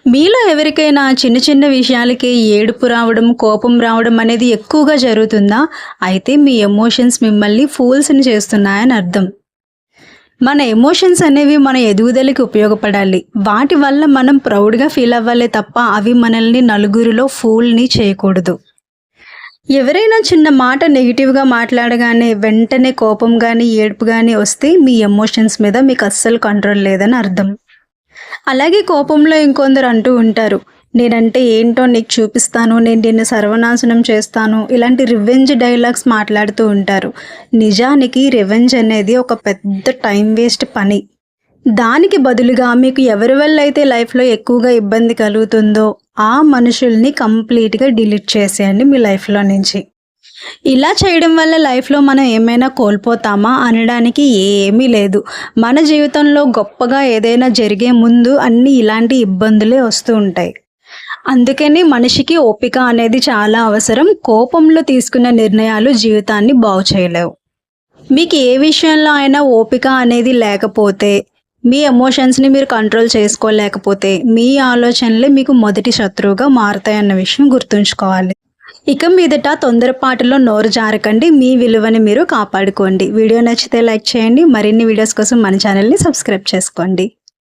మీలో ఎవరికైనా చిన్న చిన్న విషయాలకే ఏడుపు రావడం, కోపం రావడం అనేది ఎక్కువగా జరుగుతుందా? అయితే మీ ఎమోషన్స్ మిమ్మల్ని ఫూల్స్‌ని చేస్తున్నాయని అర్థం. మన ఎమోషన్స్ అనేవి మన ఎదుగుదలకి ఉపయోగపడాలి. వాటి వల్ల మనం ప్రౌడ్‌గా ఫీల్ అవ్వాలే తప్ప అవి మనల్ని నలుగురిలో ఫూల్‌ని చేయకూడదు. ఎవరైనా చిన్న మాట నెగెటివ్‌గా మాట్లాడగానే వెంటనే కోపం గాని, ఏడుపు గాని వస్తే మీ ఎమోషన్స్ మీద మీకు అస్సలు కంట్రోల్ లేదని అర్థం. అలాగే కోపంలో ఇంకొందరు అంటూ ఉంటారు, నేనంటే ఏంటో నీకు చూపిస్తాను, నేను నిన్ను సర్వనాశనం చేస్తాను, ఇలాంటి రివెంజ్ డైలాగ్స్ మాట్లాడుతూ ఉంటారు. నిజానికి రివెంజ్ అనేది ఒక పెద్ద టైం వేస్ట్ పని. దానికి బదులుగా మీకు ఎవరి వల్ల అయితే లైఫ్లో ఎక్కువగా ఇబ్బంది కలుగుతుందో ఆ మనుషుల్ని కంప్లీట్గా డిలీట్ చేసేయండి మీ లైఫ్లో నుంచి. ఇలా చేయడం వల్ల లైఫ్లో మనం ఏమైనా కోల్పోతామా అనడానికి ఏమీ లేదు. మన జీవితంలో గొప్పగా ఏదైనా జరిగే ముందు అన్నీ ఇలాంటి ఇబ్బందులే వస్తూ ఉంటాయి. అందుకని మనిషికి ఓపిక అనేది చాలా అవసరం. కోపంలో తీసుకున్న నిర్ణయాలు జీవితాన్ని బాగు చేయలేవు. మీకు ఏ విషయంలో అయినా ఓపిక అనేది లేకపోతే, మీ ఎమోషన్స్ని మీరు కంట్రోల్ చేసుకోలేకపోతే, మీ ఆలోచనలే మీకు మొదటి శత్రువుగా మారుతాయన్న విషయం గుర్తుంచుకోవాలి. ఇక మీదట తొందరపాటులో నోరు జారకండి. మీ విలువని మీరు కాపాడుకోండి. వీడియో నచ్చితే లైక్ చేయండి. మరిన్ని వీడియోస్ కోసం మన ఛానల్ని సబ్స్క్రైబ్ చేసుకోండి.